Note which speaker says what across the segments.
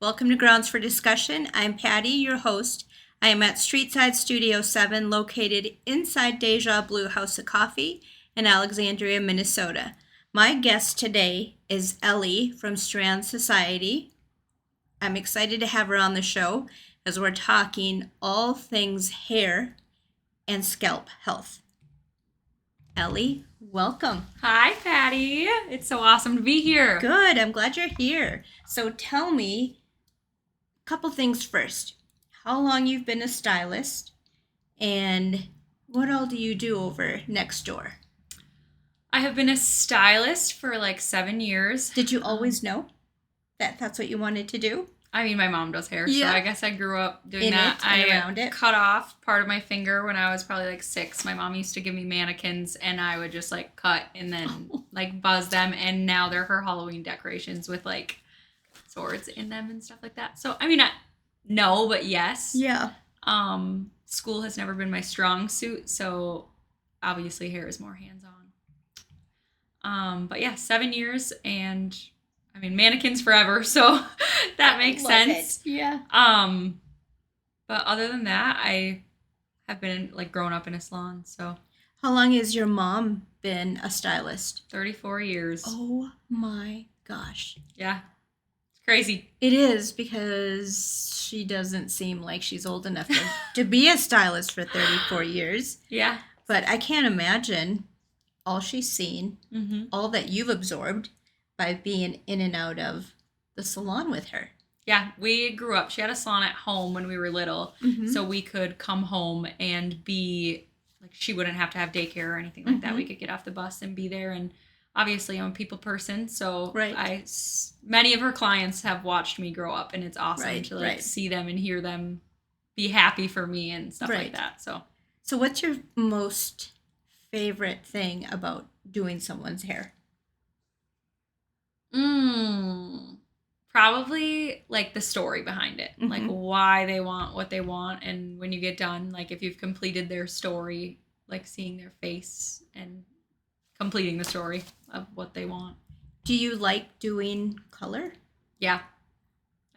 Speaker 1: Welcome to Grounds for Discussion. I'm Patty, your host. I am at Streetside Studio 7, located inside Deja Blue House of Coffee in Alexandria, Minnesota. My guest today is Ellie from Strand Society. I'm excited to have her on the show as we're talking all things hair and scalp health. Ellie, welcome.
Speaker 2: Hi, Patty. It's so awesome to be here.
Speaker 1: Good. I'm glad you're here. So tell me a couple things first. How long you've been a stylist and what all do you do over next door?
Speaker 2: I have been a stylist for like 7 years.
Speaker 1: Did you always know that that's what you wanted to do?
Speaker 2: I mean, my mom does hair,
Speaker 1: Yeah.
Speaker 2: so I guess I grew up doing
Speaker 1: In
Speaker 2: that.
Speaker 1: it and around it.
Speaker 2: Cut off part of my finger when I was probably like 6. My mom used to give me mannequins, and I would just like cut and then like buzz them, and now they're her Halloween decorations with like swords in them and stuff like that. So I mean, no, but yes.
Speaker 1: Yeah.
Speaker 2: School has never been my strong suit, so obviously hair is more hands-on. But yeah, 7 years, and I mean, mannequins forever, so that makes sense.
Speaker 1: It. Yeah.
Speaker 2: But other than that, I have been like grown up in a salon, so.
Speaker 1: How long has your mom been a stylist?
Speaker 2: 34 years.
Speaker 1: Oh my gosh.
Speaker 2: Yeah. It's crazy.
Speaker 1: It is, because she doesn't seem like she's old enough to be a stylist for 34 years.
Speaker 2: Yeah.
Speaker 1: But I can't imagine all she's seen,
Speaker 2: Mm-hmm.
Speaker 1: all that you've absorbed by being in and out of the salon with her.
Speaker 2: Yeah, we grew up. She had a salon at home when we were little,
Speaker 1: Mhm.
Speaker 2: so we could come home and be like, she wouldn't have to have daycare or anything like that.
Speaker 1: Mhm.
Speaker 2: We could get off the bus and be there. And obviously, I'm a people person, so
Speaker 1: Right.
Speaker 2: many of her clients have watched me grow up, and it's awesome
Speaker 1: Right,
Speaker 2: to like
Speaker 1: right.
Speaker 2: see them and hear them be happy for me and stuff
Speaker 1: Right.
Speaker 2: like that. So
Speaker 1: So what's your most favorite thing about doing someone's hair?
Speaker 2: probably like the story behind it, like
Speaker 1: Mhm.
Speaker 2: why they want what they want, and when you get done, like if you've completed their story, like seeing their face and completing the story of what they want.
Speaker 1: Do you like doing color?
Speaker 2: Yeah,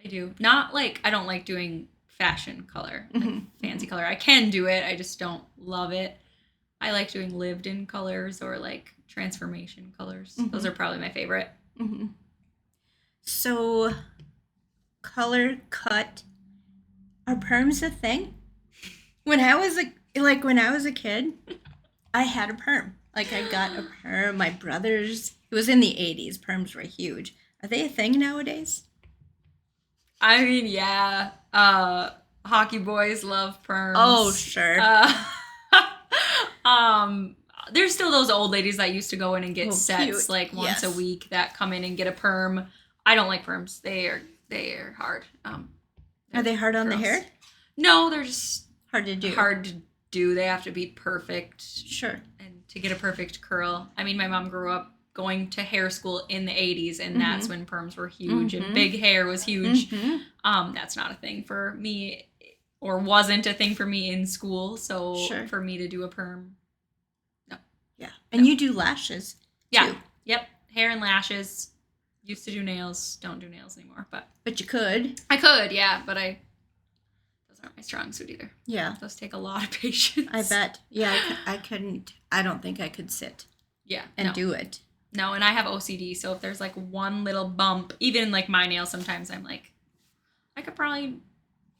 Speaker 2: I do. Not like, I don't like doing fashion color, like
Speaker 1: Mhm.
Speaker 2: fancy color. I can do it, I just don't love it. I like doing lived in colors or like transformation colors. Those
Speaker 1: Mhm.
Speaker 2: are probably my favorite.
Speaker 1: Mm-hmm. So, color cut, are perms a thing? When I was a kid, I had a perm. Like I got a perm. My brothers. It was in the 80s. Perms were huge. Are they a thing nowadays?
Speaker 2: I mean, yeah, hockey boys love perms.
Speaker 1: Oh, sure.
Speaker 2: There's still those old ladies that used to go in and get
Speaker 1: Oh,
Speaker 2: sets
Speaker 1: cute.
Speaker 2: like once a
Speaker 1: Yes.
Speaker 2: week that come in and get a perm. I don't like perms. They are hard.
Speaker 1: Are they hard on the
Speaker 2: gross.
Speaker 1: hair?
Speaker 2: No, they're just
Speaker 1: Hard to do.
Speaker 2: hard to do. They have to be perfect,
Speaker 1: Sure.
Speaker 2: and to get a perfect curl. I mean, my mom grew up going to hair school in the 80s, and that's
Speaker 1: Mhm.
Speaker 2: when perms were huge
Speaker 1: Mhm.
Speaker 2: and big hair was huge.
Speaker 1: Mhm.
Speaker 2: That's not a thing for me, or wasn't a thing for me in school. So
Speaker 1: Sure.
Speaker 2: for me to do a perm, no.
Speaker 1: Yeah. And you do lashes.
Speaker 2: Yeah.
Speaker 1: Too.
Speaker 2: Yep. Hair and lashes. Used to do nails. Don't do nails anymore, but
Speaker 1: But you could.
Speaker 2: I could, yeah. But those aren't my strong suit either.
Speaker 1: Yeah.
Speaker 2: Those take a lot of patience.
Speaker 1: I bet. Yeah, I couldn't. I don't think I could sit
Speaker 2: Yeah.
Speaker 1: and
Speaker 2: no.
Speaker 1: do it.
Speaker 2: No, and I have OCD, so if there's like one little bump, even like my nails, sometimes I'm like, I could probably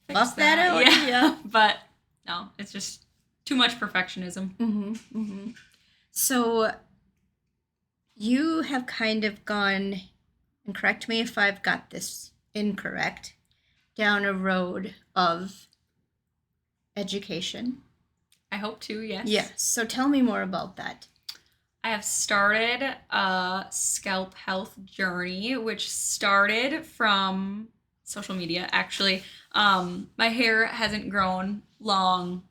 Speaker 2: fix
Speaker 1: Buff that out,
Speaker 2: Yeah.
Speaker 1: yeah.
Speaker 2: But no, it's just too much perfectionism.
Speaker 1: Mm-hmm, mm-hmm. So you have kind of gone, and correct me if I've got this incorrect, down a road of education.
Speaker 2: I hope to, yes.
Speaker 1: Yes. So tell me more about that.
Speaker 2: I have started a scalp health journey, which started from social media, actually. My hair hasn't grown long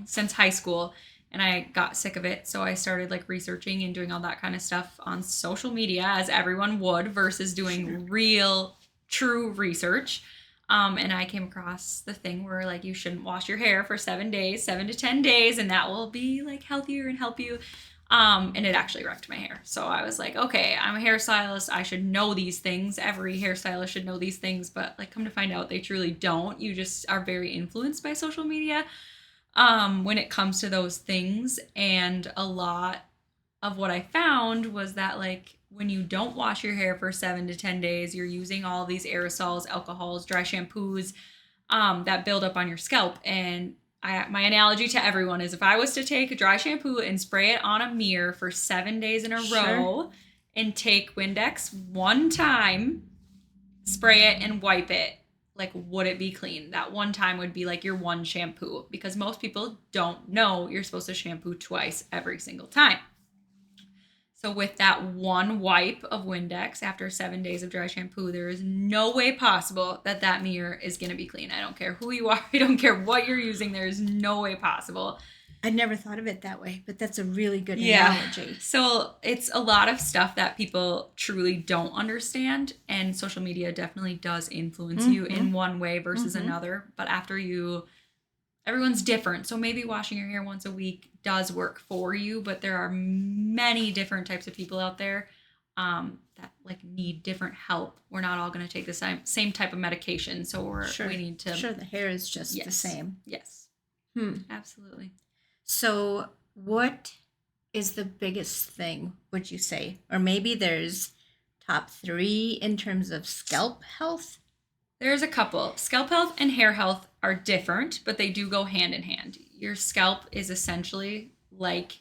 Speaker 2: since high school, and I got sick of it. So I started like researching and doing all that kind of stuff on social media, as everyone would, versus doing real, true research. And I came across the thing where like you shouldn't wash your hair for 7 days, 7 to 10 days, and that will be like healthier and help you. And it actually wrecked my hair. So I was like, okay, I'm a hairstylist. I should know these things. Every hairstylist should know these things. But like, come to find out, they truly don't. You just are very influenced by social media when it comes to those things. And a lot of what I found was that like when you don't wash your hair for 7 to 10 days, you're using all these aerosols, alcohols, dry shampoos that build up on your scalp. And my analogy to everyone is if I was to take a dry shampoo and spray it on a mirror for 7 days in a row and take Windex one time, spray it and wipe it, like, would it be clean? That one time would be like your one shampoo, because most people don't know you're supposed to shampoo twice every single time. So with that one wipe of Windex after 7 days of dry shampoo, there is no way possible that that mirror is going to be clean. I don't care who you are. I don't care what you're using. There is no way possible.
Speaker 1: I never thought of it that way, but that's a really good analogy.
Speaker 2: So it's a lot of stuff that people truly don't understand, and social media definitely does influence you in one way versus another. But everyone's different. So maybe washing your hair once a week does work for you, but there are many different types of people out there that like need different help. We're not all going to take the same type of medication. So we need to.
Speaker 1: Sure, the hair is just the same.
Speaker 2: Yes. Absolutely.
Speaker 1: So what is the biggest thing, would you say? Or maybe there's top 3 in terms of scalp health?
Speaker 2: There's a couple. Scalp health and hair health are different, but they do go hand in hand. Your scalp is essentially like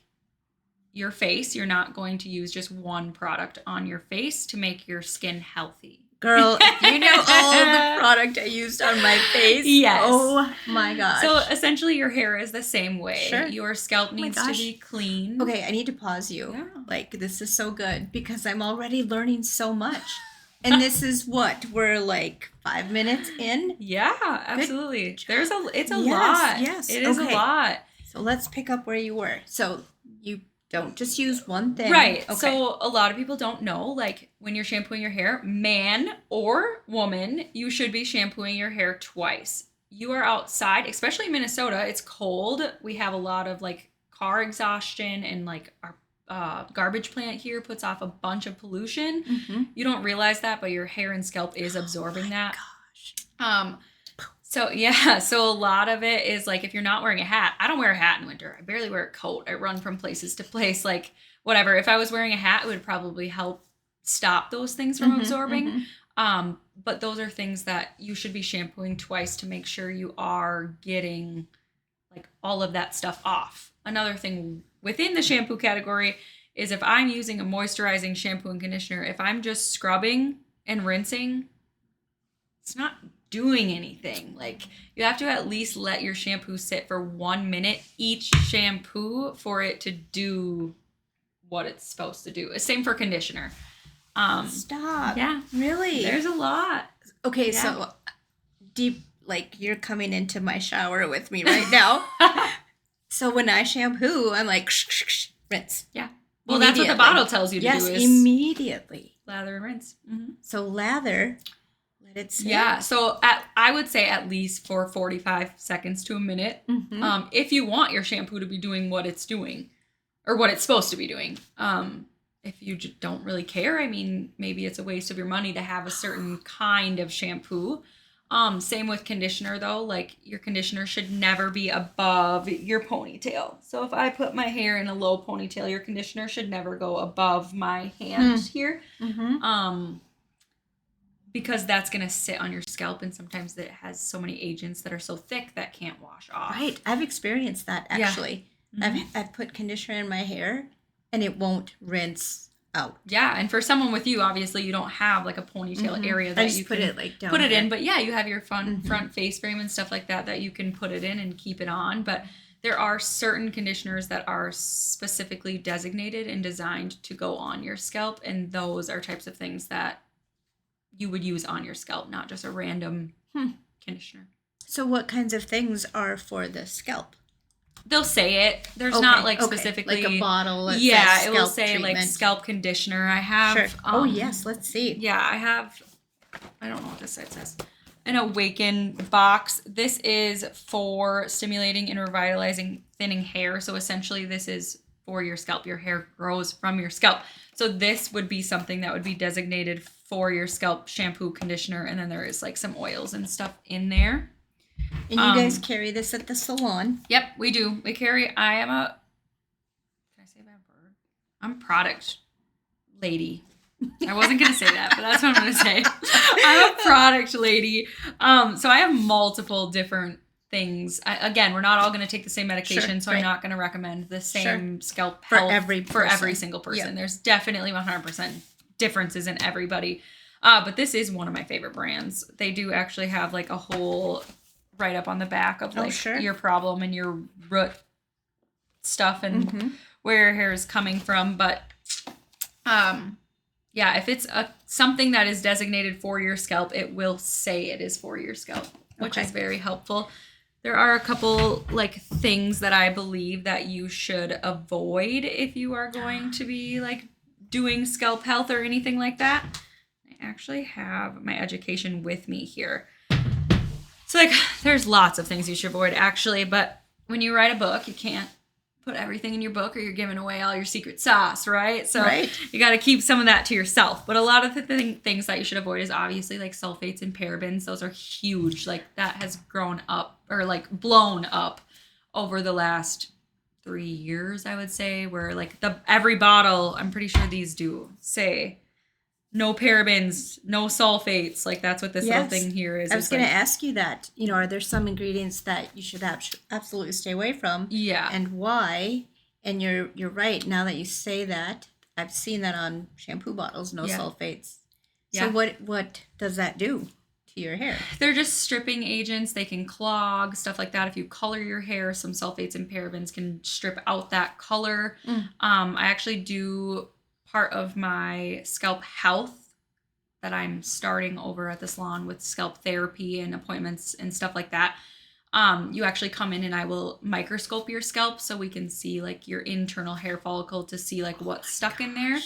Speaker 2: your face. You're not going to use just one product on your face to make your skin healthy.
Speaker 1: Girl, if you know all the product I used on my face.
Speaker 2: Yes.
Speaker 1: Oh my gosh.
Speaker 2: So essentially your hair is the same way.
Speaker 1: Sure.
Speaker 2: Your scalp needs to be clean.
Speaker 1: Okay, I need to pause you.
Speaker 2: Yeah.
Speaker 1: Like, this is so good because I'm already learning so much. And this is what? We're like 5 minutes in?
Speaker 2: Yeah, absolutely. It's a
Speaker 1: Yes,
Speaker 2: lot.
Speaker 1: yes.
Speaker 2: It is a lot.
Speaker 1: So let's pick up where you were. So you don't just use one thing.
Speaker 2: Right.
Speaker 1: Okay.
Speaker 2: So a lot of people don't know, like when you're shampooing your hair, man or woman, you should be shampooing your hair twice. You are outside, especially in Minnesota. It's cold. We have a lot of like car exhaustion, and like our garbage plant here puts off a bunch of pollution. You don't realize that, but your hair and scalp is absorbing that.
Speaker 1: Gosh.
Speaker 2: So a lot of it is like if you're not wearing a hat. I don't wear a hat in winter. I barely wear a coat. I run from places to place, like whatever. If I was wearing a hat, it would probably help stop those things from absorbing. But those are things that you should be shampooing twice to make sure you are getting like all of that stuff off. Another thing within the shampoo category is if I'm using a moisturizing shampoo and conditioner, if I'm just scrubbing and rinsing, it's not doing anything. Like, you have to at least let your shampoo sit for 1 minute each shampoo for it to do what it's supposed to do. Same for conditioner.
Speaker 1: Stop.
Speaker 2: Yeah.
Speaker 1: Really?
Speaker 2: There's a lot.
Speaker 1: Okay, so deep, like you're coming into my shower with me right now. So when I shampoo, I'm like, rinse.
Speaker 2: Yeah. Well, that's what the bottle tells you to do is
Speaker 1: immediately.
Speaker 2: lather and rinse.
Speaker 1: So lather, let it sit.
Speaker 2: Yeah. So I would say at least for 45 seconds to a minute. If you want your shampoo to be doing what it's doing or what it's supposed to be doing. If you don't really care, I mean, maybe it's a waste of your money to have a certain kind of shampoo. Same with conditioner though, like your conditioner should never be above your ponytail. So if I put my hair in a low ponytail, your conditioner should never go above my hand here. Because that's going to sit on your scalp, and sometimes it has so many agents that are so thick that can't wash off.
Speaker 1: Right. I've experienced that actually. I've put conditioner in my hair and it won't rinse out.
Speaker 2: Yeah, and for someone with you, obviously you don't have like a ponytail area that you
Speaker 1: put
Speaker 2: can
Speaker 1: it like down
Speaker 2: put it
Speaker 1: here.
Speaker 2: in, but yeah, you have your front face frame and stuff like that you can put it in and keep it on. But there are certain conditioners that are specifically designated and designed to go on your scalp, and those are types of things that you would use on your scalp, not just a random conditioner.
Speaker 1: So what kinds of things are for the scalp?
Speaker 2: They'll say it. There's not like specifically
Speaker 1: like a bottle. That
Speaker 2: yeah,
Speaker 1: says
Speaker 2: it will
Speaker 1: scalp
Speaker 2: say
Speaker 1: treatment.
Speaker 2: like scalp conditioner. I have.
Speaker 1: Sure. Oh yes, let's see.
Speaker 2: Yeah, I have. I don't know what this side says. An Awaken box. This is for stimulating and revitalizing thinning hair. So essentially, this is for your scalp. Your hair grows from your scalp. So this would be something that would be designated for your scalp: shampoo, conditioner, and then there is like some oils and stuff in there.
Speaker 1: And you guys carry this at the salon?
Speaker 2: Yep, we do. We carry, can I say a bad word? I'm a product lady. I wasn't going to say that, but that's what I'm going to say. I'm a product lady. So I have multiple different things. Again, we're not all going to take the same medication, so I'm not going to recommend the same scalp health for every single person. Yep. There's definitely 100% differences in everybody. But this is one of my favorite brands. They do actually have like a whole write up on the back of like your problem and your root stuff and where your hair is coming from. But yeah, if it's something that is designated for your scalp, it will say it is for your scalp, which is very helpful. There are a couple like things that I believe that you should avoid if you are going to be like doing scalp health or anything like that. I actually have my education with me here. So like there's lots of things you should avoid actually, but when you write a book, you can't put everything in your book or you're giving away all your secret sauce, right? So you got to keep some of that to yourself. But a lot of the things that you should avoid is obviously like sulfates and parabens. Those are huge. Like that has grown up or like blown up over the last 3 years, I would say, where like every bottle, I'm pretty sure these do say no parabens, no sulfates. Like that's what this little thing here is.
Speaker 1: I was going to ask you that. You know, are there some ingredients that you should absolutely stay away from?
Speaker 2: Yeah.
Speaker 1: And why? And you're right. Now that you say that, I've seen that on shampoo bottles, no sulfates. Yeah. So what does that do to your hair?
Speaker 2: They're just stripping agents. They can clog, stuff like that. If you color your hair, some sulfates and parabens can strip out that color. I actually do part of my scalp health that I'm starting over at the salon with scalp therapy and appointments and stuff like that. You actually come in and I will microscope your scalp so we can see like your internal hair follicle to see like what's stuck in there.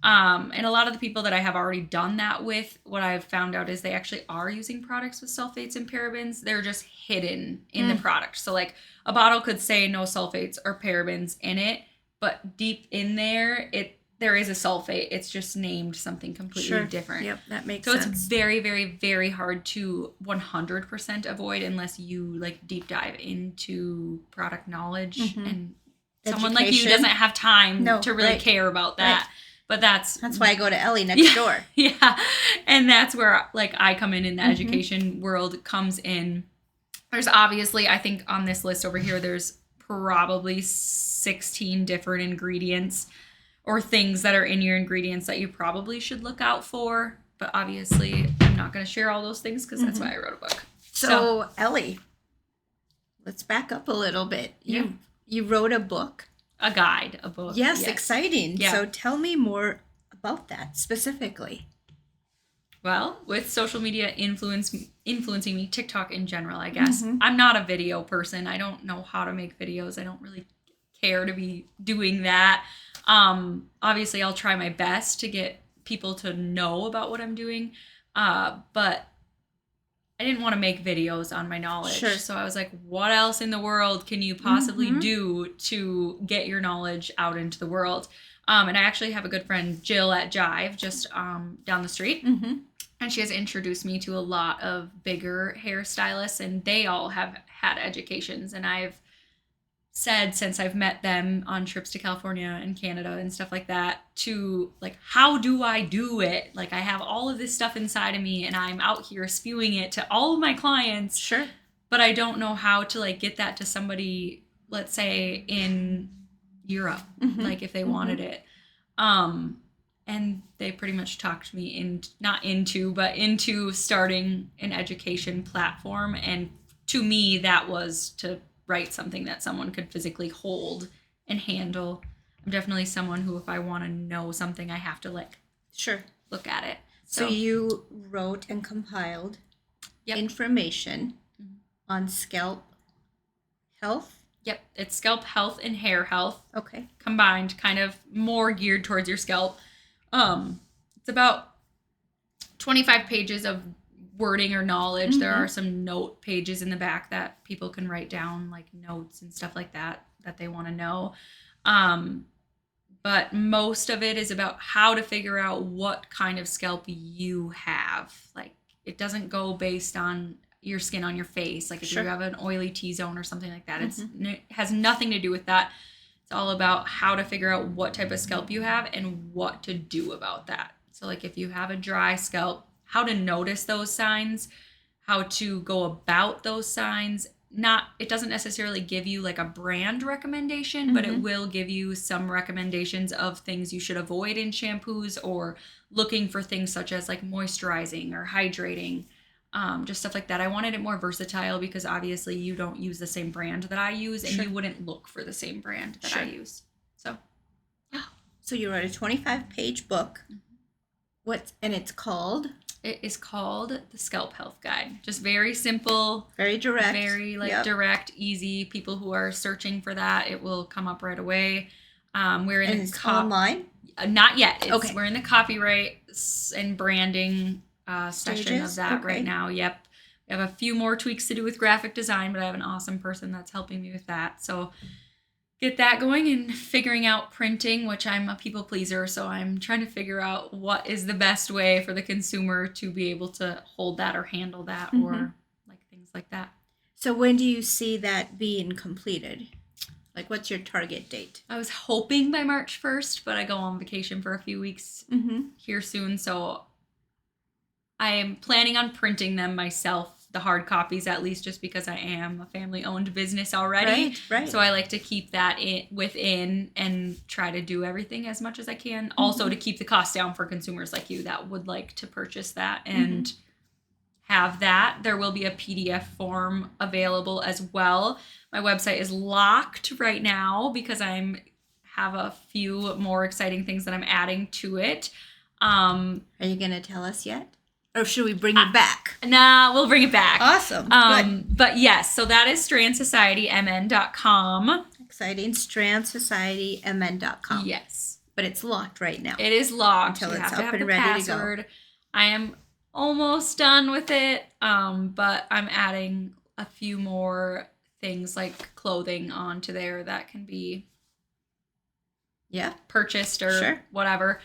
Speaker 2: And a lot of the people that I have already done that with, what I've found out is they actually are using products with sulfates and parabens. They're just hidden in the product. So like a bottle could say no sulfates or parabens in it, but deep in there, there is a sulfate. It's just named something completely different.
Speaker 1: Yep, that makes sense.
Speaker 2: So it's very, very, very hard to 100% avoid unless you like deep dive into product knowledge and someone like you doesn't have time to really care about that. But that's
Speaker 1: why I go to Ellie next door.
Speaker 2: Yeah. And that's where like I come in the education world comes in. There's obviously, I think on this list over here, there's probably 16 different ingredients or things that are in your ingredients that you probably should look out for. But obviously, I'm not going to share all those things because that's why I wrote a book.
Speaker 1: So, Ellie, let's back up a little bit. You wrote a book.
Speaker 2: A guide, a book.
Speaker 1: Yes, exciting. Yeah. So tell me more about that specifically.
Speaker 2: Well, with social media influencing me, TikTok in general, I guess. I'm not a video person. I don't know how to make videos. I don't really care to be doing that. Obviously I'll try my best to get people to know about what I'm doing. But I didn't want to make videos on my knowledge. Sure. So I was like, what else in the world can you possibly do to get your knowledge out into the world? And I actually have a good friend, Jill at Jive, just down the street. And she has introduced me to a lot of bigger hairstylists, and they all have had educations. And I've said since I've met them on trips to California and Canada and stuff like that to like, how do I do it? Like I have all of this stuff inside of me and I'm out here spewing it to all of my clients.
Speaker 1: Sure.
Speaker 2: But I don't know how to like get that to somebody, let's say in Europe, like if they wanted it. And they pretty much talked me into starting an education platform. And to me, that was to write something that someone could physically hold and handle. I'm definitely someone who, if I want to know something, I have to like look at it.
Speaker 1: So you wrote and compiled information on scalp health?
Speaker 2: Yep, it's scalp health and hair health.
Speaker 1: Okay.
Speaker 2: Combined, kind of more geared towards your scalp. It's about 25 pages of wording or knowledge. There are some note pages in the back that people can write down like notes and stuff like that they want to know. but most of it is about how to figure out what kind of scalp you have. Like, it doesn't go based on your skin on your face. Like, if
Speaker 1: Sure.
Speaker 2: you have an oily T-zone or something like that, it has nothing to do with that. It's all about how to figure out what type of scalp you have and what to do about that. So, like, if you have a dry scalp, how to notice those signs, how to go about those signs. It doesn't necessarily give you like a brand recommendation, but it will give you some recommendations of things you should avoid in shampoos, or looking for things such as like moisturizing or hydrating, just stuff like that. I wanted it more versatile because obviously you don't use the same brand that I use, and
Speaker 1: Sure.
Speaker 2: you wouldn't look for the same brand that
Speaker 1: Sure.
Speaker 2: I use. So, yeah.
Speaker 1: So you wrote a 25-page book. And it's called?
Speaker 2: It is called the Scalp Health Guide. Just very simple.
Speaker 1: Very direct.
Speaker 2: Very direct, easy. People who are searching for that, it will come up right away. We're in
Speaker 1: it's online?
Speaker 2: Not yet.
Speaker 1: Okay.
Speaker 2: We're in the copyright and branding session of that right now. Yep. We have a few more tweaks to do with graphic design, but I have an awesome person that's helping me with that. So get that going, and figuring out printing, which I'm a people pleaser, so I'm trying to figure out what is the best way for the consumer to be able to hold that or handle that, or like things like that.
Speaker 1: So when do you see that being completed? Like, what's your target date?
Speaker 2: I was hoping by March 1st, but I go on vacation for a few weeks here soon, so I am planning on printing them myself, the hard copies at least, just because I am a family-owned business already.
Speaker 1: Right.
Speaker 2: So I like to keep that within and try to do everything as much as I can. Also to keep the cost down for consumers like you that would like to purchase that and have that. There will be a PDF form available as well. My website is locked right now because have a few more exciting things that I'm adding to it.
Speaker 1: Are you going to tell us yet? Or should we bring it back?
Speaker 2: Nah, we'll bring it back.
Speaker 1: Awesome. Good.
Speaker 2: But yes, so that is strandsocietymn.com.
Speaker 1: Exciting. strandsocietymn.com.
Speaker 2: Yes.
Speaker 1: But it's locked right now.
Speaker 2: It is locked.
Speaker 1: Until
Speaker 2: You
Speaker 1: it's
Speaker 2: have to
Speaker 1: up
Speaker 2: have
Speaker 1: and
Speaker 2: the
Speaker 1: ready
Speaker 2: password.
Speaker 1: to go.
Speaker 2: I am almost done with it, but I'm adding a few more things like clothing onto there that can be purchased or whatever.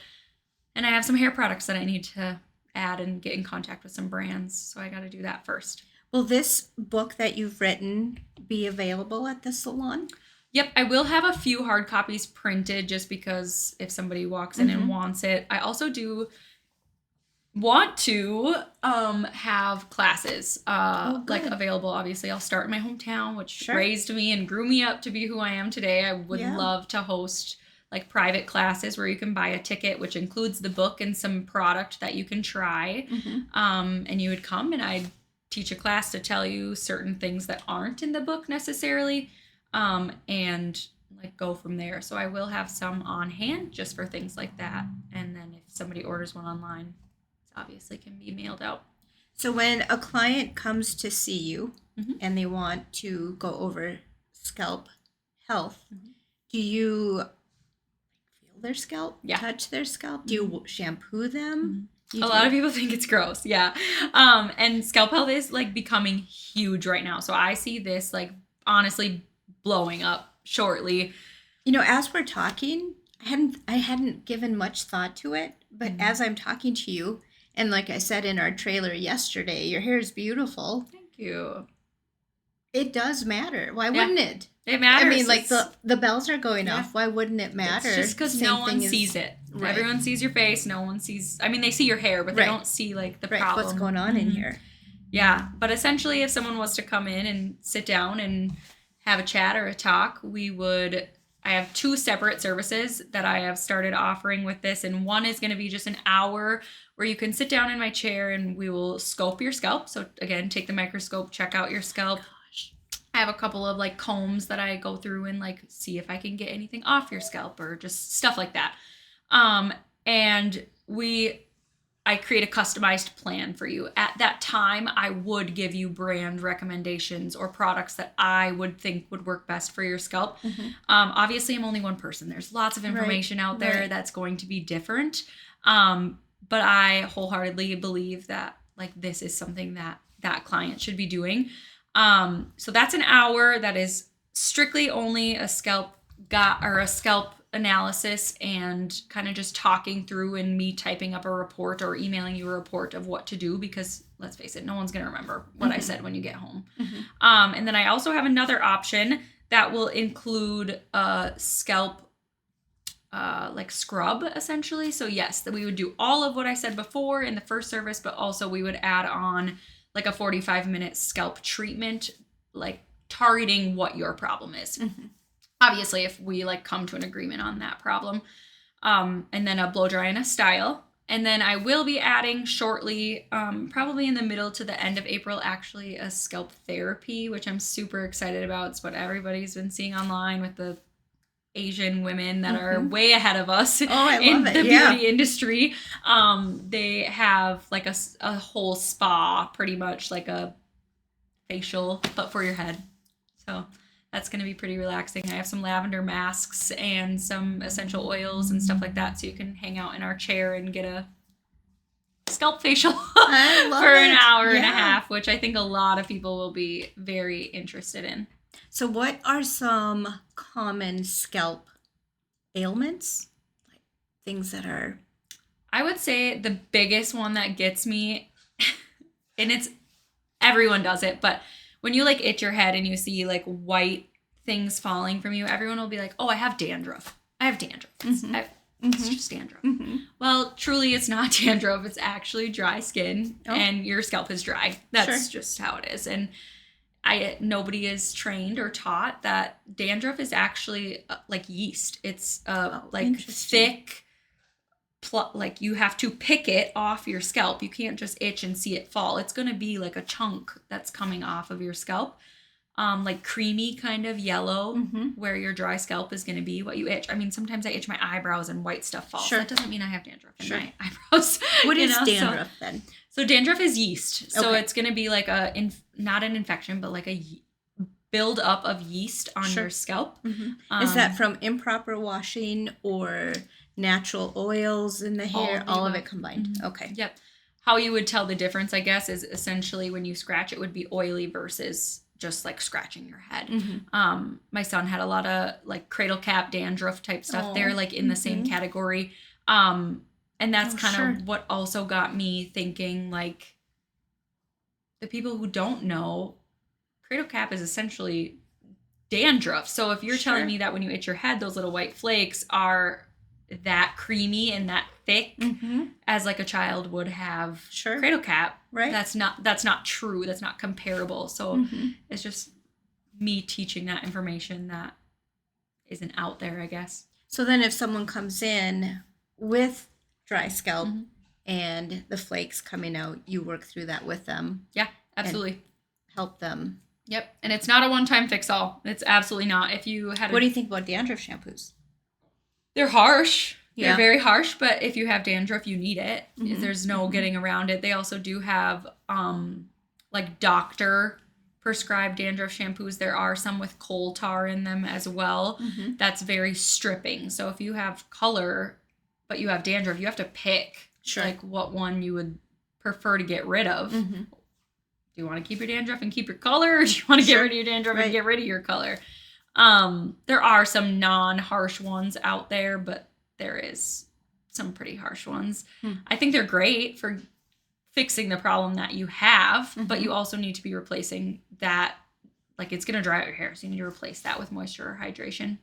Speaker 2: And I have some hair products that I need to add and get in contact with some brands, so I got to do that first.
Speaker 1: Will this book that you've written be available at the salon?
Speaker 2: Yep, I will have a few hard copies printed just because if somebody walks in and wants it. I also do want to have classes like available. Obviously, I'll start in my hometown, which raised me and grew me up to be who I am today. I would love to host like private classes where you can buy a ticket, which includes the book and some product that you can try. And you would come and I'd teach a class to tell you certain things that aren't in the book necessarily, and like go from there. So I will have some on hand just for things like that. And then if somebody orders one online, it obviously can be mailed out.
Speaker 1: So when a client comes to see you and they want to go over scalp health, do you their scalp, touch their scalp? Do you shampoo them?
Speaker 2: A lot of people think it's gross. And scalp health is like becoming huge right now. So I see this like honestly blowing up shortly.
Speaker 1: You know, as we're talking, I hadn't given much thought to it, but as I'm talking to you, and like I said in our trailer yesterday, your hair is beautiful.
Speaker 2: Thank you.
Speaker 1: It does matter. Why wouldn't it?
Speaker 2: It matters.
Speaker 1: I mean, like the bells are going off. Why wouldn't it matter?
Speaker 2: It's just because no one sees it. Right. Everyone sees your face. No one sees. I mean, they see your hair, but they don't see like the problem.
Speaker 1: What's going on in here?
Speaker 2: Yeah, but essentially, if someone was to come in and sit down and have a chat or a talk, I have 2 separate services that I have started offering with this, and one is going to be just an hour where you can sit down in my chair and we will scope your scalp. So again, take the microscope, check out your scalp. I have a couple of like combs that I go through and like see if I can get anything off your scalp or just stuff like that. And I create a customized plan for you. At that time, I would give you brand recommendations or products that I would think would work best for your scalp. Obviously, I'm only one person. There's lots of information out there that's going to be different. But I wholeheartedly believe that like this is something that client should be doing. So that's an hour that is strictly only a scalp analysis and kind of just talking through and me typing up a report or emailing you a report of what to do, because let's face it, no one's going to remember what I said when you get home. And then I also have another option that will include a scalp like scrub, essentially. So yes, that we would do all of what I said before in the first service, but also we would add on like a 45-minute scalp treatment, like targeting what your problem is. Obviously, if we like come to an agreement on that problem. And then a blow dry and a style. And then I will be adding shortly, probably in the middle to the end of April, actually a scalp therapy, which I'm super excited about. It's what everybody's been seeing online with the Asian women that are way ahead of us in the beauty industry. They have like a whole spa, pretty much like a facial, but for your head. So that's going to be pretty relaxing. I have some lavender masks and some essential oils and stuff like that, so you can hang out in our chair and get a scalp facial for an hour and a half, which I think a lot of people will be very interested in.
Speaker 1: So what are some common scalp ailments? Like things that are...
Speaker 2: I would say the biggest one that gets me, and it's, everyone does it, but when you like itch your head and you see like white things falling from you, everyone will be like, oh, I have dandruff. I have dandruff. It's just dandruff. Well, truly it's not dandruff. It's actually dry skin and your scalp is dry. That's just how it is. And nobody is trained or taught that dandruff is actually like yeast. It's like thick, like you have to pick it off your scalp. You can't just itch and see it fall. It's going to be like a chunk that's coming off of your scalp, like creamy kind of yellow, where your dry scalp is going to be what you itch. I mean, sometimes I itch my eyebrows and white stuff falls. That doesn't mean I have dandruff in my eyebrows.
Speaker 1: What is dandruff then?
Speaker 2: So dandruff is yeast. So it's going to be like not an infection, but like a build up of yeast on your scalp.
Speaker 1: Is that from improper washing or natural oils in the hair? All of it combined. Okay.
Speaker 2: Yep. How you would tell the difference, I guess, is essentially when you scratch, it would be oily versus just like scratching your head. My son had a lot of like cradle cap dandruff type stuff. They're like in the same category. And that's kind of what also got me thinking, like, the people who don't know, cradle cap is essentially dandruff. So if you're telling me that when you itch your head, those little white flakes are that creamy and that thick as like a child would have cradle cap, that's not true. That's not comparable. So it's just me teaching that information that isn't out there, I guess.
Speaker 1: So then if someone comes in with dry scalp and the flakes coming out, you work through that with them.
Speaker 2: Yeah, absolutely.
Speaker 1: Help them.
Speaker 2: Yep. And it's not a one-time fix-all. It's absolutely not. If you had
Speaker 1: What do you think about dandruff shampoos?
Speaker 2: They're harsh. Yeah. They're very harsh, but if you have dandruff, you need it. There's no getting around it. They also do have like doctor prescribed dandruff shampoos. There are some with coal tar in them as well. That's very stripping. So if you have color but you have dandruff, you have to pick like what one you would prefer to get rid of. Do you want to keep your dandruff and keep your color, or do you want to get rid of your dandruff and get rid of your color? There are some non-harsh ones out there, but there is some pretty harsh ones. I think they're great for fixing the problem that you have, but you also need to be replacing that. Like, it's going to dry out your hair, so you need to replace that with moisture or hydration.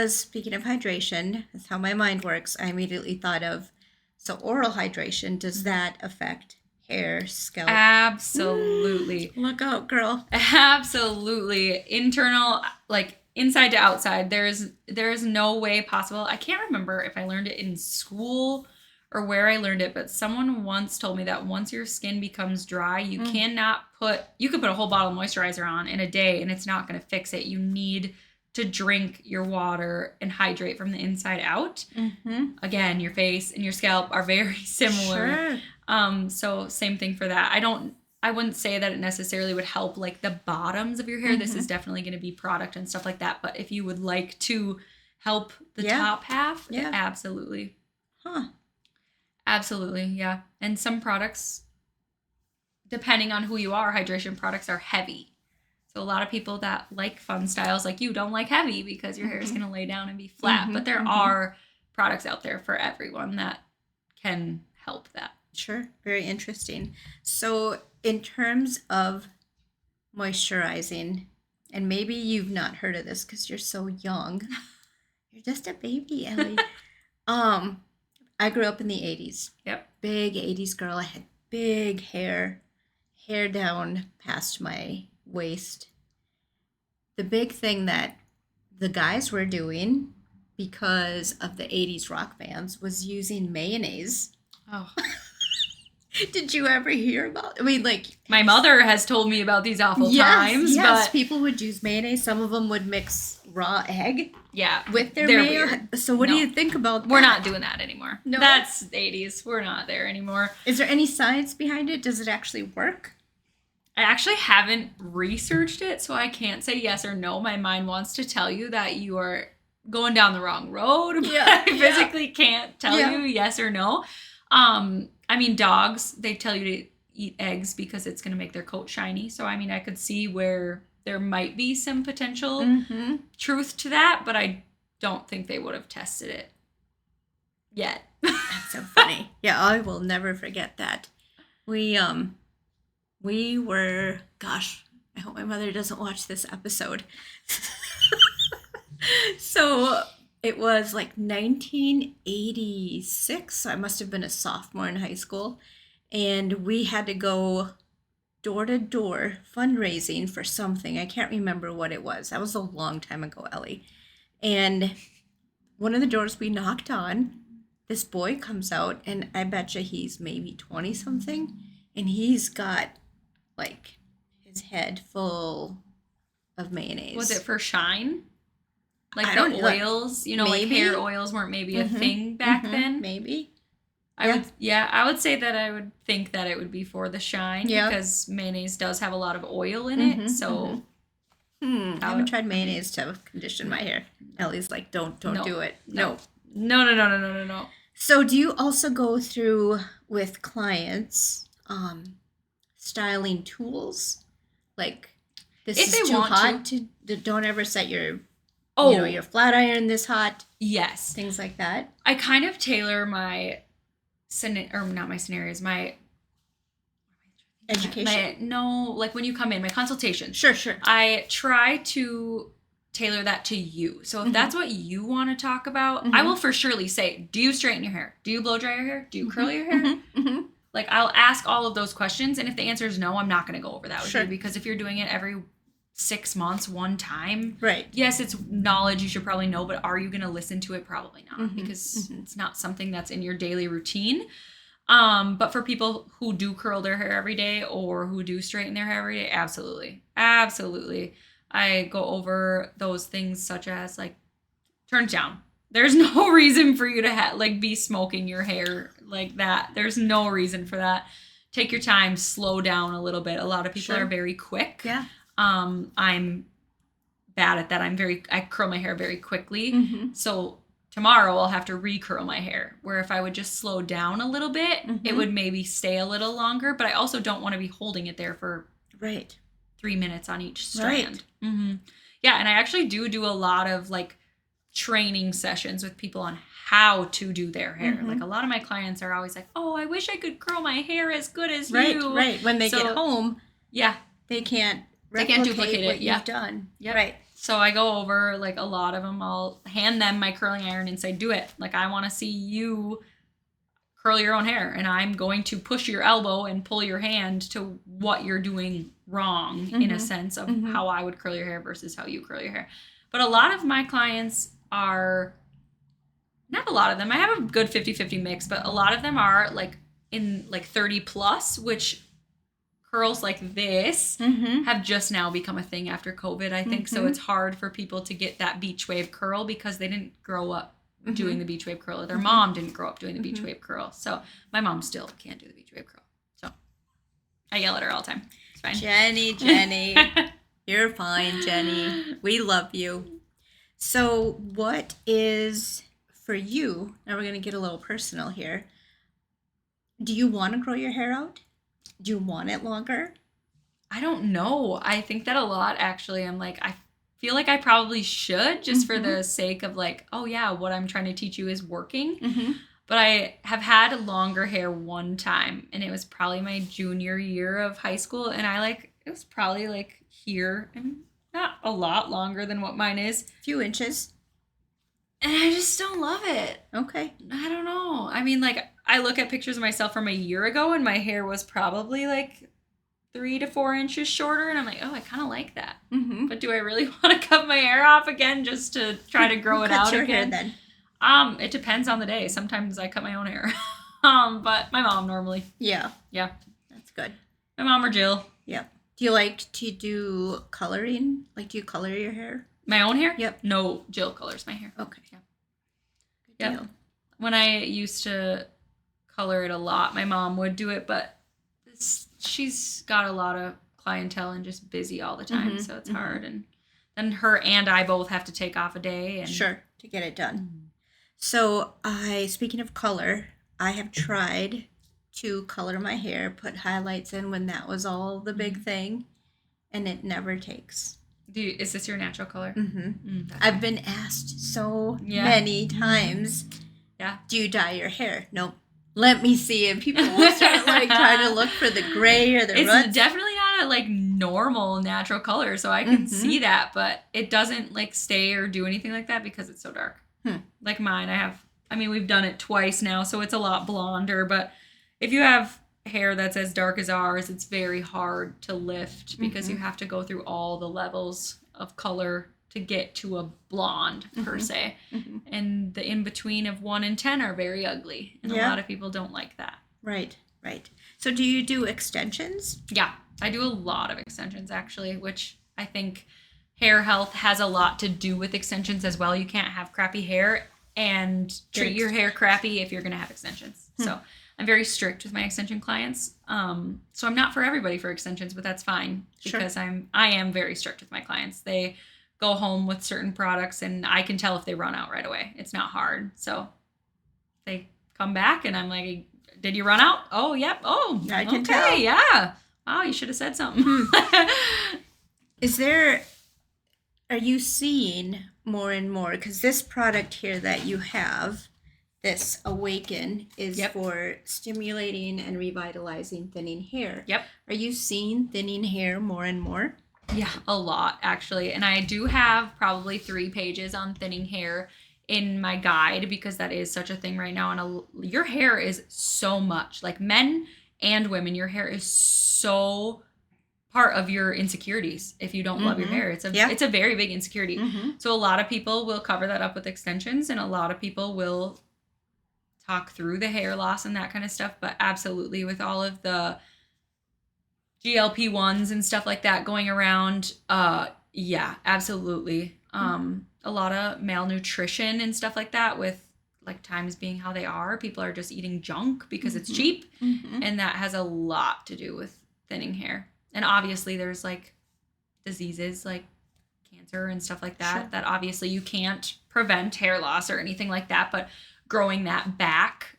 Speaker 1: Speaking of hydration, that's how my mind works. I immediately thought of, so oral hydration, does that affect hair, scalp?
Speaker 2: Absolutely.
Speaker 1: Look out, girl.
Speaker 2: Absolutely. Internal, like inside to outside, there is no way possible. I can't remember if I learned it in school or where I learned it, but someone once told me that once your skin becomes dry, you you could put a whole bottle of moisturizer on in a day and it's not going to fix it. You need to drink your water and hydrate from the inside out. Again, your face and your scalp are very similar. So same thing for that. I wouldn't say that it necessarily would help like the bottoms of your hair. This is definitely going to be product and stuff like that. But if you would like to help the top half, absolutely. Absolutely. Yeah. And some products, depending on who you are, hydration products are heavy. So a lot of people that like fun styles like you don't like heavy because your hair is going to lay down and be flat. But there are products out there for everyone that can help that.
Speaker 1: Sure. Very interesting. So in terms of moisturizing, and maybe you've not heard of this because you're so young. You're just a baby, Ellie. I grew up in the 80s.
Speaker 2: Yep.
Speaker 1: Big 80s girl. I had big hair down past my waist. The big thing that the guys were doing because of the 80s rock bands was using mayonnaise.
Speaker 2: Oh.
Speaker 1: Did you ever hear about? I mean, like,
Speaker 2: my mother has told me about these awful times.
Speaker 1: Yes,
Speaker 2: but
Speaker 1: people would use mayonnaise. Some of them would mix raw egg.
Speaker 2: Yeah,
Speaker 1: with their mayo.
Speaker 2: Weird.
Speaker 1: So what do you think about that?
Speaker 2: We're not doing that anymore.
Speaker 1: No,
Speaker 2: that's 80s. We're not there anymore.
Speaker 1: Is there any science behind it? Does it actually work?
Speaker 2: I actually haven't researched it, so I can't say yes or no. My mind wants to tell you that you are going down the wrong road, but I physically can't tell you yes or no. I mean, dogs, they tell you to eat eggs because it's going to make their coat shiny. So, I mean, I could see where there might be some potential truth to that, but I don't think they would have tested it yet.
Speaker 1: That's so funny. Yeah, I will never forget that. We were, gosh, I hope my mother doesn't watch this episode. So it was like 1986. So I must have been a sophomore in high school. And we had to go door to door fundraising for something. I can't remember what it was. That was a long time ago, Ellie. And one of the doors we knocked on, this boy comes out, and I bet you he's maybe 20 something. And he's got like his head full of mayonnaise.
Speaker 2: Was it for shine? Like
Speaker 1: the
Speaker 2: oils, you know, maybe. Like hair oils weren't maybe a thing back then.
Speaker 1: Maybe.
Speaker 2: I would say that I would think that it would be for the shine because mayonnaise does have a lot of oil in it. So
Speaker 1: I haven't tried mayonnaise to condition my hair. Ellie's like, don't do it. No. So do you also go through with clients styling tools? Like, this
Speaker 2: if
Speaker 1: is
Speaker 2: they
Speaker 1: too
Speaker 2: want
Speaker 1: hot to don't ever set your your flat iron this hot.
Speaker 2: Yes.
Speaker 1: Things like that.
Speaker 2: I kind of tailor my not my scenarios, my
Speaker 1: education.
Speaker 2: Like when you come in, my consultation.
Speaker 1: Sure.
Speaker 2: I try to tailor that to you. So if that's what you want to talk about, I will for surely say, do you straighten your hair? Do you blow dry your hair? Do you curl your hair? Like, I'll ask all of those questions, and if the answer is no, I'm not going to go over that with you, because if you're doing it every 6 months one time,
Speaker 1: right?
Speaker 2: Yes, it's knowledge you should probably know, but are you going to listen to it? Probably not, because it's not something that's in your daily routine. But for people who do curl their hair every day or who do straighten their hair every day, absolutely. I go over those things such as, like, turn it down. There's no reason for you to be smoking your hair like that. There's no reason for that. Take your time, slow down a little bit. A lot of people are very quick.
Speaker 1: Yeah.
Speaker 2: I'm bad at that. I curl my hair very quickly. So tomorrow I'll have to recurl my hair, where if I would just slow down a little bit, it would maybe stay a little longer, but I also don't want to be holding it there for 3 minutes on each strand. Yeah. And I actually do a lot of like training sessions with people on how to do their hair. Like, a lot of my clients are always like, oh, I wish I could curl my hair as good as you.
Speaker 1: Right. When they get home, they can't
Speaker 2: duplicate
Speaker 1: what you've done.
Speaker 2: Yep.
Speaker 1: Right.
Speaker 2: So I go over, like, a lot of them. I'll hand them my curling iron and say, do it. Like, I want to see you curl your own hair, and I'm going to push your elbow and pull your hand to what you're doing wrong in a sense of how I would curl your hair versus how you curl your hair. But a lot of my clients are, not a lot of them, I have a good 50-50 mix, but a lot of them are like in like 30 plus, which curls like this have just now become a thing after COVID, I think. So it's hard for people to get that beach wave curl because they didn't grow up doing the beach wave curl, or their mom didn't grow up doing the beach wave curl. So my mom still can't do the beach wave curl. So I yell at her all the time. It's fine.
Speaker 1: Jenny, you're fine, Jenny. We love you. So what is, for you, now we're going to get a little personal here. Do you want to grow your hair out? Do you want it longer?
Speaker 2: I don't know. I think that a lot, actually. I'm like, I feel like I probably should, just for the sake of like, oh yeah, what I'm trying to teach you is working.
Speaker 1: Mm-hmm.
Speaker 2: But I have had longer hair one time, and it was probably my junior year of high school, and it was probably like here, and not a lot longer than what mine is.
Speaker 1: A few inches.
Speaker 2: And I just don't love it.
Speaker 1: Okay.
Speaker 2: I don't know. I mean, like, I look at pictures of myself from a year ago, and my hair was probably like 3 to 4 inches shorter, and I'm like, oh, I kind of like that.
Speaker 1: Mm-hmm.
Speaker 2: But do I really want to cut my hair off again just to try to grow it out
Speaker 1: your
Speaker 2: again?
Speaker 1: Hair then?
Speaker 2: It depends on the day. Sometimes I cut my own hair. But my mom normally.
Speaker 1: Yeah.
Speaker 2: Yeah.
Speaker 1: That's good.
Speaker 2: My mom or Jill.
Speaker 1: Yeah. Do you like to do coloring? Like, do you color your hair?
Speaker 2: My own hair?
Speaker 1: Yep.
Speaker 2: No, Jill colors my hair.
Speaker 1: Okay.
Speaker 2: Yeah.
Speaker 1: Good
Speaker 2: Yep.
Speaker 1: deal.
Speaker 2: When I used to color it a lot, my mom would do it, but she's got a lot of clientele and just busy all the time, so it's hard. And then her and I both have to take off a day. And
Speaker 1: sure, to get it done. So speaking of color, I have tried to color my hair, put highlights in when that was all the big thing, and it never takes.
Speaker 2: Is this your natural color?
Speaker 1: I've been asked so many times.
Speaker 2: Yeah.
Speaker 1: Do you dye your hair? Nope. Let me see, and people will start like trying to look for the gray or the ruts.
Speaker 2: It's definitely not a like normal natural color, so I can see that, but it doesn't like stay or do anything like that because it's so dark. Like mine, we've done it twice now, so it's a lot blonder, but if you have hair that's as dark as ours, it's very hard to lift because you have to go through all the levels of color to get to a blonde per se. And the in-between of 1 and 10 are very ugly, and a lot of people don't like that.
Speaker 1: Right. So do you do extensions?
Speaker 2: Yeah, I do a lot of extensions actually, which I think hair health has a lot to do with extensions as well. You can't have crappy hair and treat your hair crappy if you're going to have extensions. So I'm very strict with my extension clients. So I'm not for everybody for extensions, but that's fine because I am very strict with my clients. They go home with certain products, and I can tell if they run out right away. It's not hard. So they come back, and I'm like, did you run out? Oh, yep. Oh,
Speaker 1: I can tell.
Speaker 2: Yeah. Wow, you should have said something.
Speaker 1: Are you seeing more and more, because this product here that you have, this Awaken, is for stimulating and revitalizing thinning hair.
Speaker 2: Yep.
Speaker 1: Are you seeing thinning hair more and more?
Speaker 2: Yeah, a lot actually. And I do have probably 3 pages on thinning hair in my guide because that is such a thing right now. And your hair is so much, like men and women, your hair is so part of your insecurities if you don't love your hair. It's a very big insecurity. So a lot of people will cover that up with extensions, and a lot of people will talk through the hair loss and that kind of stuff. But absolutely, with all of the GLP-1s and stuff like that going around, yeah, absolutely. A lot of malnutrition and stuff like that, with like times being how they are. People are just eating junk because it's cheap, and that has a lot to do with thinning hair. And obviously there's like diseases like cancer and stuff like that, that obviously you can't prevent hair loss or anything like that, but growing that back,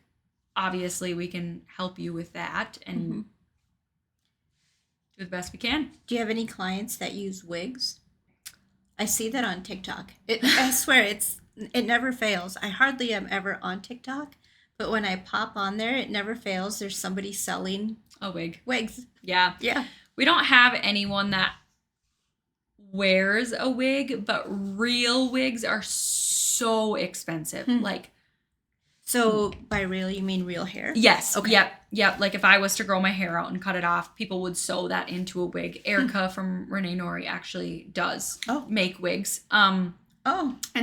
Speaker 2: obviously we can help you with that and do the best we can.
Speaker 1: Do you have any clients that use wigs? I see that on TikTok. I swear it never fails. I hardly am ever on TikTok, but when I pop on there, it never fails. There's somebody selling
Speaker 2: a wig.
Speaker 1: Wigs.
Speaker 2: Yeah. We don't have anyone that wears a wig, but real wigs are so expensive.
Speaker 1: So by real, you mean real hair?
Speaker 2: Yes.
Speaker 1: Okay.
Speaker 2: Yep. Like if I was to grow my hair out and cut it off, people would sew that into a wig. Erica from Renee Nori actually does make wigs. And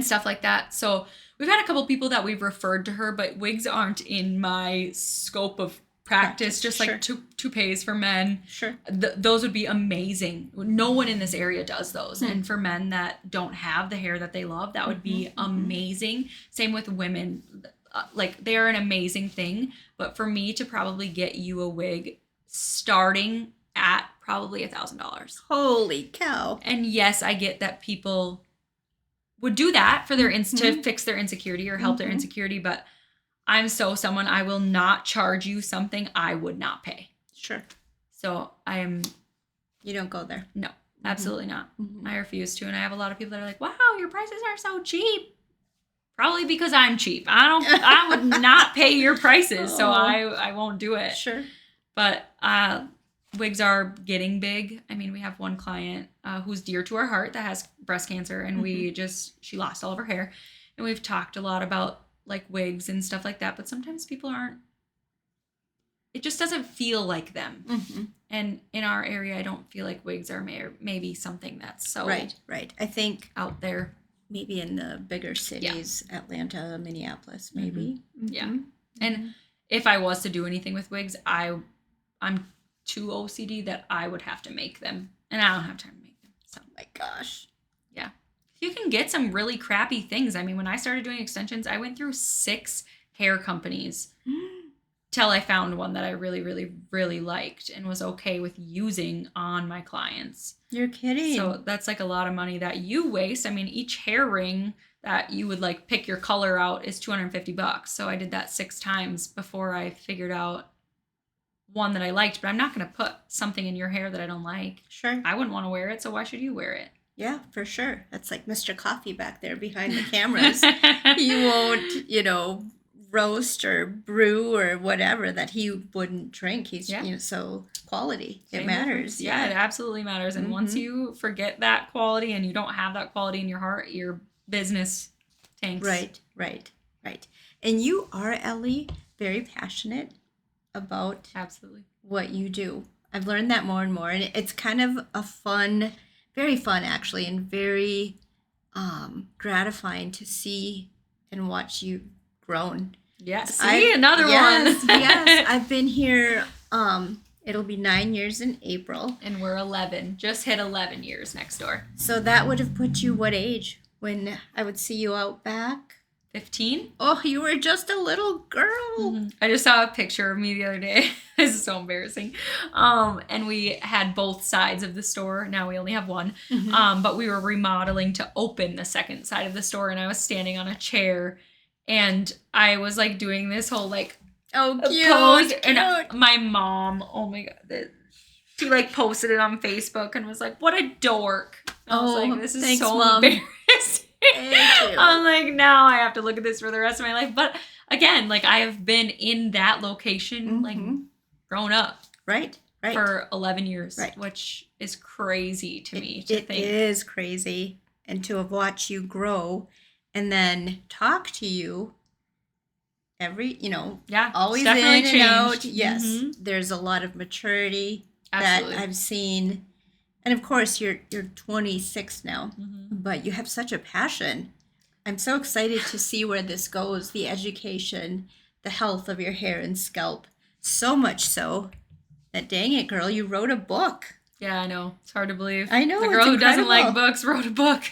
Speaker 2: stuff like that. So we've had a couple people that we've referred to her, but wigs aren't in my scope of practice. Just like toupees for men. Those would be amazing. No one in this area does those. And for men that don't have the hair that they love, that would be amazing. Same with women. Like they're an amazing thing, but for me to probably get you a wig starting at probably $1,000.
Speaker 1: Holy cow.
Speaker 2: And yes, I get that people would do that for their to fix their insecurity or help their insecurity, but I'm someone, I will not charge you something I would not pay.
Speaker 1: Sure.
Speaker 2: So I am
Speaker 1: You don't go there.
Speaker 2: No, absolutely not.
Speaker 1: Mm-hmm.
Speaker 2: I refuse to. And I have a lot of people that are like, wow, your prices are so cheap. Probably because I'm cheap. I would not pay your prices, so I won't do it.
Speaker 1: Sure.
Speaker 2: But wigs are getting big. I mean, we have one client who's dear to our heart that has breast cancer, and she lost all of her hair. And we've talked a lot about like wigs and stuff like that, but sometimes people aren't, it just doesn't feel like them.
Speaker 1: Mm-hmm.
Speaker 2: And in our area, I don't feel like wigs are maybe something that's so
Speaker 1: right. I think
Speaker 2: out there.
Speaker 1: Maybe in the bigger cities, Atlanta, Minneapolis, maybe.
Speaker 2: Mm-hmm. Yeah. And if I was to do anything with wigs, I'm too OCD that I would have to make them. And I don't have time to make them. So,
Speaker 1: oh my gosh.
Speaker 2: Yeah. You can get some really crappy things. I mean, when I started doing extensions, I went through 6 hair companies till I found one that I really, really, really liked and was okay with using on my clients.
Speaker 1: You're kidding.
Speaker 2: So that's like a lot of money that you waste. I mean, each hair ring that you would like pick your color out is $250. So I did that 6 times before I figured out one that I liked. But I'm not going to put something in your hair that I don't like.
Speaker 1: Sure.
Speaker 2: I wouldn't want to wear it. So why should you wear it?
Speaker 1: Yeah, for sure. That's like Mr. Coffee back there behind the cameras. He won't, roast or brew or whatever that he wouldn't drink. He's, so quality. It matters.
Speaker 2: Yeah, it absolutely matters. And once you forget that quality and you don't have that quality in your heart, your business tanks.
Speaker 1: Right. And you are, Ellie, very passionate about
Speaker 2: absolutely
Speaker 1: what you do. I've learned that more and more. And it's kind of a fun, very fun actually, and very gratifying to see and watch you grown.
Speaker 2: Yes. Another one.
Speaker 1: Yes. I've been here. It'll be 9 years in April.
Speaker 2: And we're 11. Just hit 11 years next door.
Speaker 1: So that would have put you what age when I would see you out back?
Speaker 2: 15.
Speaker 1: Oh, you were just a little girl.
Speaker 2: Mm-hmm. I just saw a picture of me the other day. This is so embarrassing. And we had both sides of the store. Now we only have one. Mm-hmm. But we were remodeling to open the second side of the store. And I was standing on a chair. And I was like doing this whole like pose. And my mom, oh my God, she like posted it on Facebook and was like, what a dork. I was like, this is
Speaker 1: thanks,
Speaker 2: so
Speaker 1: Mom.
Speaker 2: embarrassing. I'm like, now I have to look at this for the rest of my life. But again, like I have been in that location, like grown up.
Speaker 1: Right.
Speaker 2: For 11 years, which is crazy to me to think. It
Speaker 1: is crazy. And to have watched you grow and then talk to you every, always in and out. Yes. There's a lot of maturity that I've seen. And of course, you're 26 now, but you have such a passion. I'm so excited to see where this goes, the education, the health of your hair and scalp. So much so that, dang it, girl, you wrote a book.
Speaker 2: Yeah, I know. It's hard to believe.
Speaker 1: I know.
Speaker 2: The girl who doesn't like books wrote a book.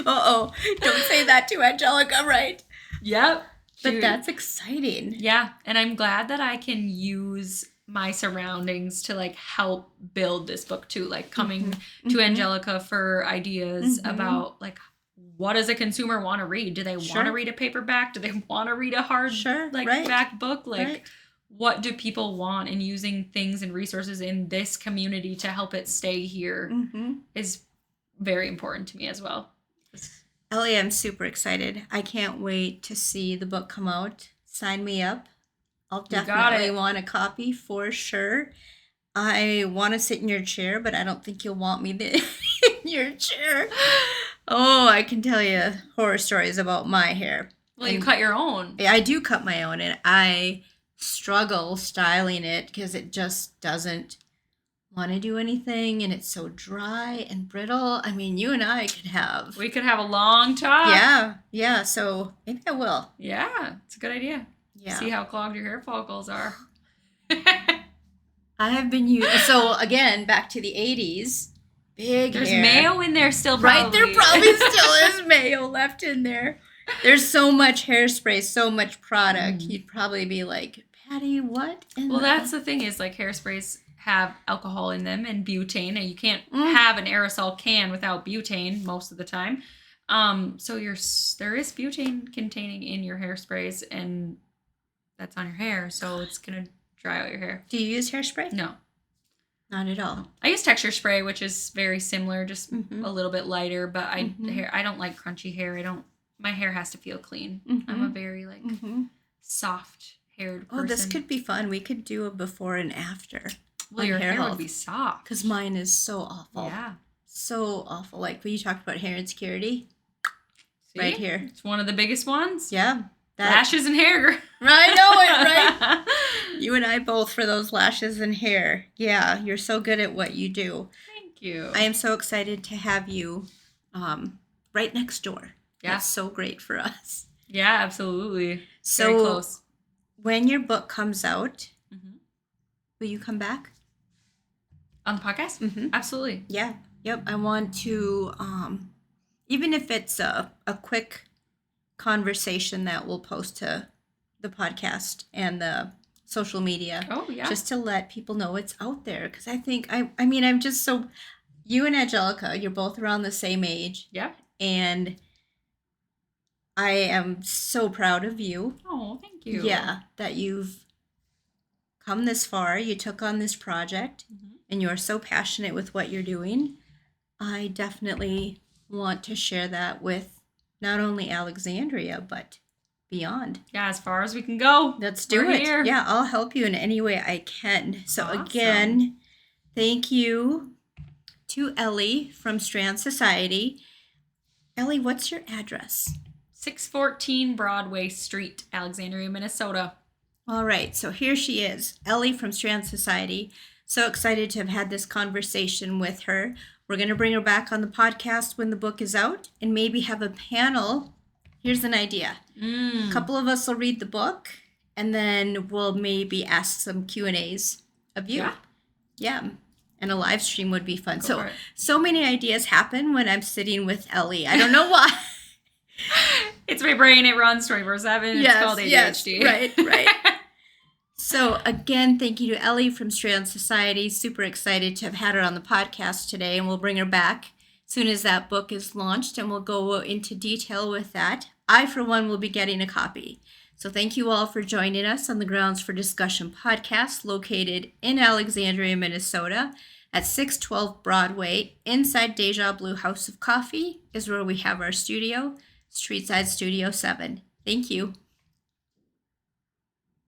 Speaker 1: Uh-oh. Don't say that to Angelica, right?
Speaker 2: Yep.
Speaker 1: But that's exciting.
Speaker 2: Yeah. And I'm glad that I can use my surroundings to like help build this book too. Like coming to Angelica for ideas about like, what does a consumer want to read? Do they want to read a paperback? Do they want to read a hard back book? Like what do people want? And using things and resources in this community to help it stay here is very important to me as well.
Speaker 1: Ellie, I'm super excited. I can't wait to see the book come out. Sign me up. I'll definitely want a copy for sure. I want to sit in your chair, but I don't think you'll want me in your chair. Oh, I can tell you horror stories about my hair.
Speaker 2: Well, you cut your own.
Speaker 1: I do cut my own, and I struggle styling it because it just doesn't want to do anything, and it's so dry and brittle. I mean, you and I we could have
Speaker 2: a long talk.
Speaker 1: Yeah, so maybe I will.
Speaker 2: Yeah, it's a good idea.
Speaker 1: Yeah.
Speaker 2: See how clogged your hair follicles are.
Speaker 1: I have been using, so again, back to the 80s,
Speaker 2: There's hair. Mayo in there still
Speaker 1: probably. Right, there probably still is Mayo left in there. There's so much hairspray, so much product. You'd probably be like, Patty, what?
Speaker 2: Well, that's the thing is like hairsprays have alcohol in them and butane, and you can't have an aerosol can without butane most of the time. So there is butane containing in your hairsprays, and that's on your hair, so it's gonna dry out your hair.
Speaker 1: Do you use hairspray?
Speaker 2: No.
Speaker 1: Not at all.
Speaker 2: I use texture spray, which is very similar, just
Speaker 1: Mhm.
Speaker 2: a little bit lighter. But
Speaker 1: Mhm.
Speaker 2: I don't like crunchy hair. My hair has to feel clean. I'm a
Speaker 1: Mhm.
Speaker 2: very like
Speaker 1: Mhm.
Speaker 2: soft haired
Speaker 1: Oh, this
Speaker 2: person.
Speaker 1: could be fun. We could do a before and after
Speaker 2: Well,
Speaker 1: on
Speaker 2: your hair
Speaker 1: health.
Speaker 2: would be soft.
Speaker 1: Because mine is so awful.
Speaker 2: Yeah.
Speaker 1: So awful. Like when you talked about hair insecurity,
Speaker 2: See?
Speaker 1: right here.
Speaker 2: It's one of the biggest ones.
Speaker 1: Yeah.
Speaker 2: Lashes and hair.
Speaker 1: I know it, right? You and I both for those lashes and hair. Yeah, you're so good at what you do.
Speaker 2: Thank you.
Speaker 1: I am so excited to have you right next door.
Speaker 2: Yeah.
Speaker 1: That's so great for us.
Speaker 2: Yeah, absolutely.
Speaker 1: So
Speaker 2: very close.
Speaker 1: When your book comes out,
Speaker 2: Mm-hmm.
Speaker 1: will you come back?
Speaker 2: On the podcast?
Speaker 1: Mm-hmm.
Speaker 2: Absolutely.
Speaker 1: Yeah. Yep. I want to, even if it's a quick conversation that we'll post to the podcast and the social media.
Speaker 2: Oh, yeah.
Speaker 1: Just to let people know it's out there. Because I think, I mean, I'm just so, you and Angelica, you're both around the same age.
Speaker 2: Yeah.
Speaker 1: And I am so proud of you.
Speaker 2: Oh, thank you.
Speaker 1: Yeah. That you've come this far. You took on this project and you're so passionate with what you're doing. I definitely want to share that with not only Alexandria, but beyond.
Speaker 2: Yeah, as far as we can go.
Speaker 1: Let's do
Speaker 2: We're
Speaker 1: it.
Speaker 2: here.
Speaker 1: Yeah, I'll help you in any way I can. So
Speaker 2: Awesome.
Speaker 1: again, thank you to Ellie from Strand Society. Ellie, what's your address?
Speaker 2: 614 Broadway Street, Alexandria, Minnesota.
Speaker 1: All right, so here she is, Ellie from Strand Society. So excited to have had this conversation with her. We're going to bring her back on the podcast when the book is out and maybe have a panel. Here's an idea. A couple of us will read the book and then we'll maybe ask some Q&As of you. Yeah. And a live stream would be fun. So many ideas happen when I'm sitting with Ellie. I don't know why.
Speaker 2: It's my brain. It runs 24/7. It's called ADHD.
Speaker 1: Yes, right. So again, thank you to Ellie from Strand Society. Super excited to have had her on the podcast today, and we'll bring her back as soon as that book is launched, and we'll go into detail with that. I, for one, will be getting a copy. So thank you all for joining us on the Grounds for Discussion podcast, located in Alexandria, Minnesota, at 612 Broadway. Inside Deja Blue House of Coffee is where we have our studio, Streetside Studio 7. Thank you.